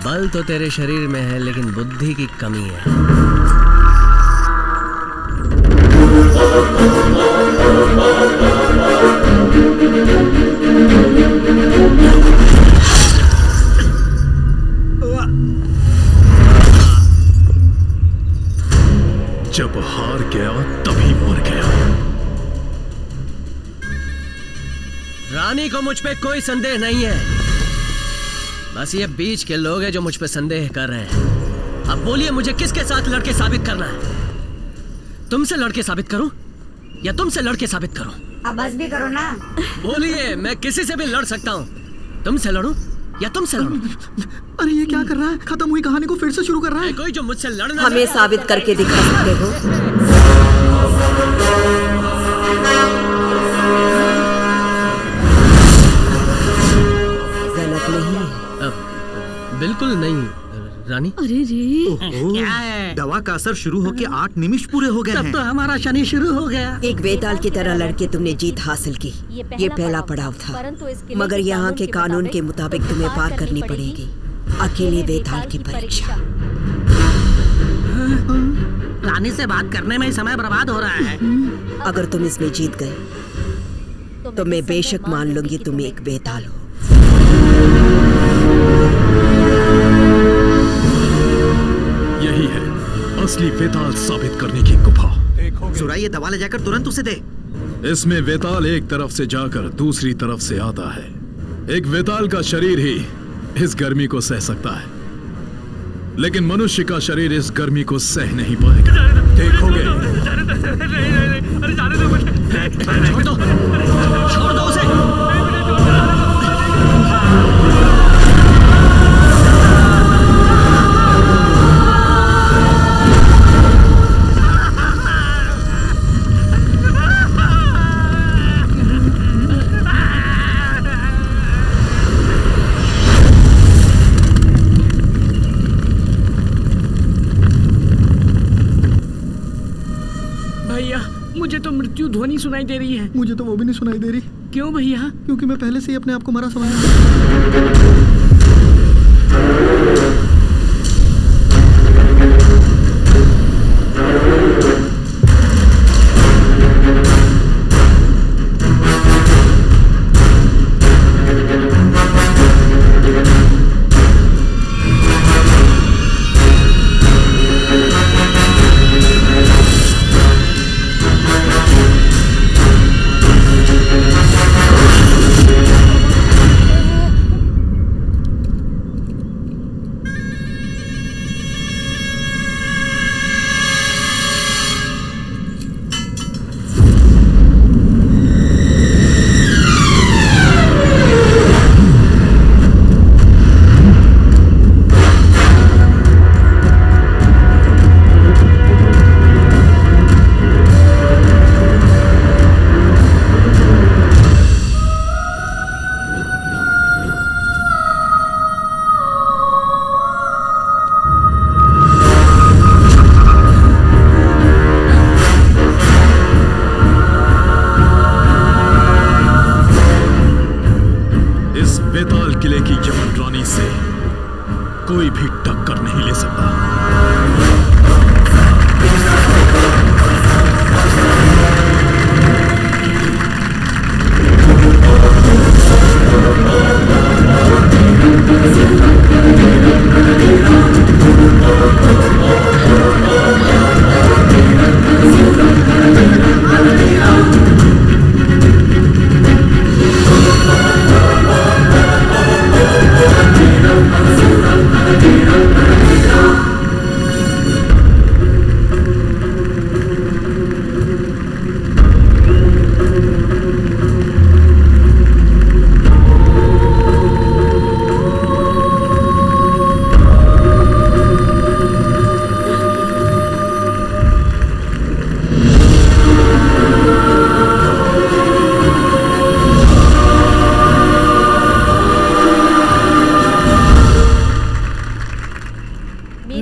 बल तो तेरे शरीर में है लेकिन बुद्धि की कमी है। जब हार गया तभी मर गया। रानी को मुझ पे कोई संदेह नहीं है, बस ये बीच के लोग हैं जो मुझ पे संदेह कर रहे हैं। अब बोलिए मुझे किसके साथ लड़के साबित करना है? तुमसे लड़के साबित करूं या तुमसे लड़के साबित करूं? अब बस भी करो ना। बोलिए, मैं किसी से भी लड़ सकता हूं। तुमसे लड़ूं या तुमसे लड़ूं? अरे ये क्या कर रहा है? खत्म हुई कहानी को फिर से शुरू कर रहा है। कोई जो मुझसे लड़ना हमें साबित करके दिखा सकते हो? गलत नहीं है। बिल्कुल नहीं रानी। अरे रे क्या है? दवा का असर शुरू होके 8 निमिष पूरे हो गए हैं। तब तो हमारा शनि शुरू हो गया। एक वेताल की तरह लड़के तुमने जीत हासिल की। ये पहला पड़ाव था, मगर यहाँ के कानून के मुताबिक तुम्हें पार करनी पड़ेगी अकेले वेताल की परीक्षा। रानी से बात करने में समय बर्बाद हो रहा है। अगर तुम इसमें जीत गए तो मैं बेशक मान लूंगी तुम एक वेताल हो। यही है असली वेताल साबित करने की गुफा। सुरा, ये दवा ले जाकर तुरंत उसे दे। इसमें वेताल एक तरफ से जाकर दूसरी तरफ से आता है। एक वेताल का शरीर ही इस गर्मी को सह सकता है, लेकिन मनुष्य का शरीर इस गर्मी को सह नहीं पाएगा। देखोगे। छोड़ दो, छोड़ दो उसे। सुनाई दे रही है। मुझे तो वो भी नहीं सुनाई दे रही। क्यों भैया? क्योंकि मैं पहले से ही अपने आप को मरा समझता। बेताल किले की यमन रानी से कोई भी टक्कर नहीं ले सकता।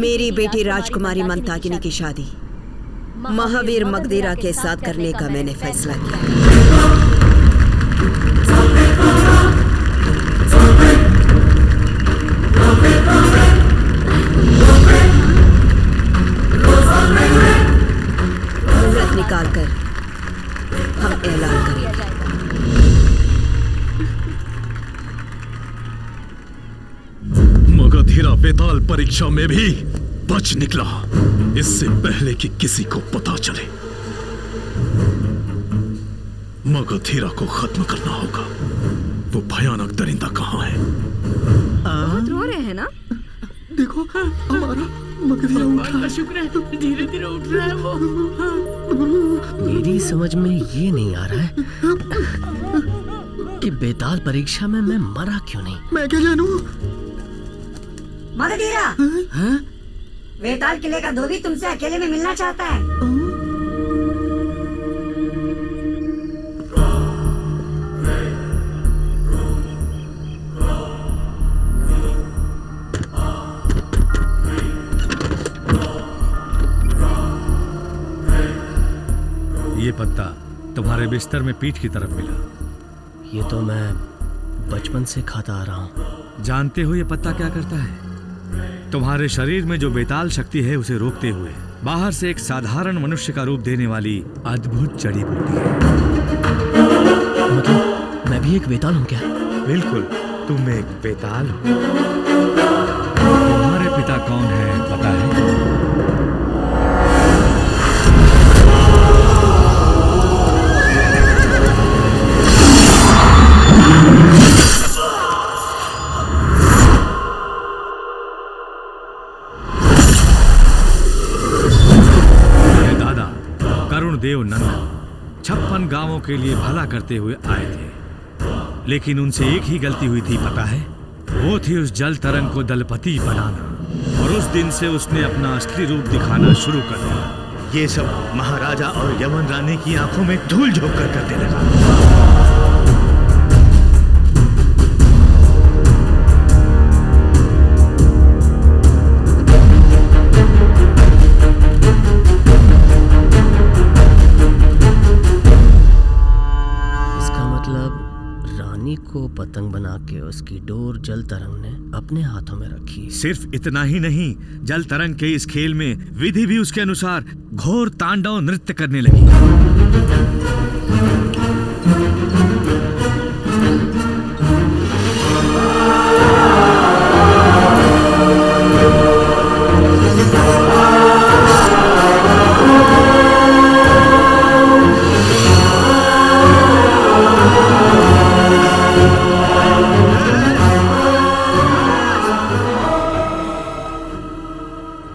मेरी बेटी राजकुमारी मंताकिनी की शादी महावीर मगधीरा के साथ करने का मैंने फैसला किया। मुहूर्त निकालकर हम ऐलान करेंगे। मगधीरा बेताल परीक्षा में भी बच निकला, इससे पहले कि किसी को पता चले। मगधीरा को खत्म करना होगा। वो भयानक दरिंदा कहाँ है? बहुत रो रहे हैं ना? देखो हमारा मगधीरा उठा। शुक्र है, धीरे धीरे उठ रहा है वो। मेरी समझ में ये नहीं आ रहा है कि बेताल परीक्षा में मैं मरा क्यों नहीं। मैं क्या जानूं? मगधीरा, बेताल किले का धोबी तुमसे अकेले में मिलना चाहता है। ये पत्ता तुम्हारे बिस्तर में पीठ की तरफ मिला। ये तो मैं बचपन से खाता आ रहा हूँ। जानते हो ये पत्ता क्या करता है? तुम्हारे शरीर में जो बेताल शक्ति है उसे रोकते हुए बाहर से एक साधारण मनुष्य का रूप देने वाली अद्भुत जड़ी बूटी है। मतलब मैं भी एक बेताल हूँ क्या? बिल्कुल, तुम एक बेताल हो। तुम्हारे पिता कौन है पता है? देव नंदन 56 गांवों के लिए भला करते हुए आए थे, लेकिन उनसे एक ही गलती हुई थी पता है? वो थी उस जल तरंग को दलपति बनाना, और उस दिन से उसने अपना असली रूप दिखाना शुरू कर दिया। ये सब महाराजा और यमन रानी की आंखों में धूल झोंक कर करने लगा। रानी को पतंग बना के उसकी डोर जल तरंग ने अपने हाथों में रखी। सिर्फ इतना ही नहीं, जल तरंग के इस खेल में विधि भी उसके अनुसार घोर तांडव नृत्य करने लगी।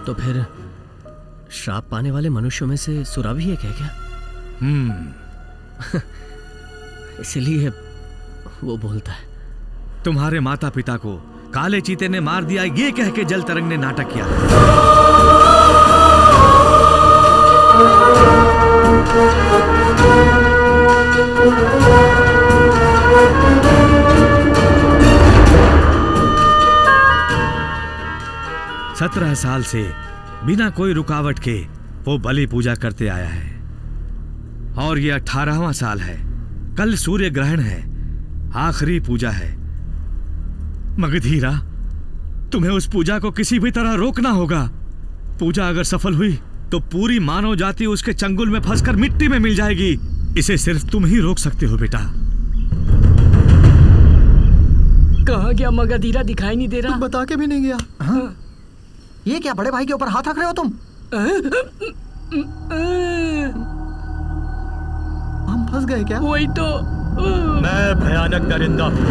तो फिर श्राप पाने वाले मनुष्यों में से सुरा भी एक है क्या? इसलिए वो बोलता है। तुम्हारे माता पिता को काले चीते ने मार दिया, ये कह के जल तरंग ने नाटक किया। सत्रह साल से बिना कोई रुकावट के वो बलि पूजा करते आया है और ये 18वां साल है। कल सूर्य ग्रहण है, आखिरी पूजा है। मगधीरा, तुम्हें उस पूजा को किसी भी तरह रोकना होगा। पूजा अगर सफल हुई तो पूरी मानव जाति उसके चंगुल में फंसकर मिट्टी में मिल जाएगी। इसे सिर्फ तुम ही रोक सकते हो बेटा। कहाँ गया मगधीरा? दिखाई नहीं दे रहा। कुछ बता के भी नहीं गया। हाँ? ये क्या बड़े भाई के ऊपर हाथ रख रहे हो तुम? हम फंस गए क्या? वही तो। मैं भयानक दरिंदा हूँ।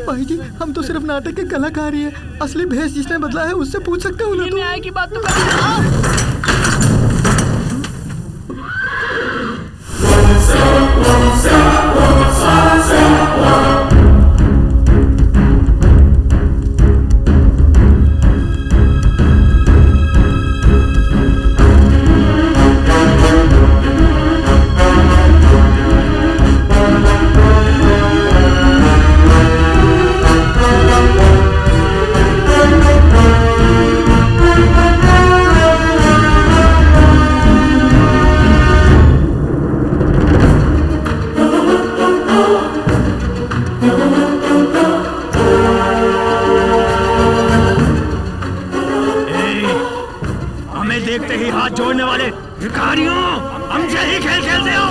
भाई जी, हम तो सिर्फ नाटक के कलाकार ही है। असली भेष जिसने बदला है उससे पूछ सकते हो ना? तो न्याय की बात तो कर। देखते ही हाथ जोड़ने वाले भिखारियों, हमसे ही खेल खेलते हो।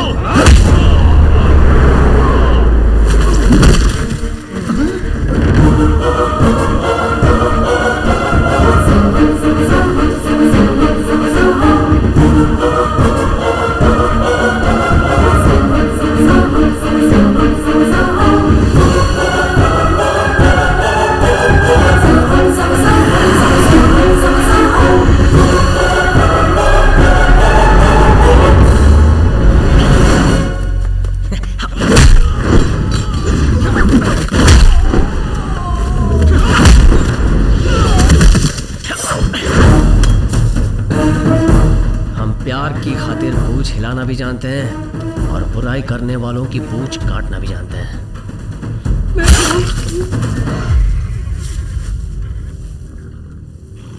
हिलाना भी जानते हैं और बुराई करने वालों की पूंछ काटना भी जानते हैं।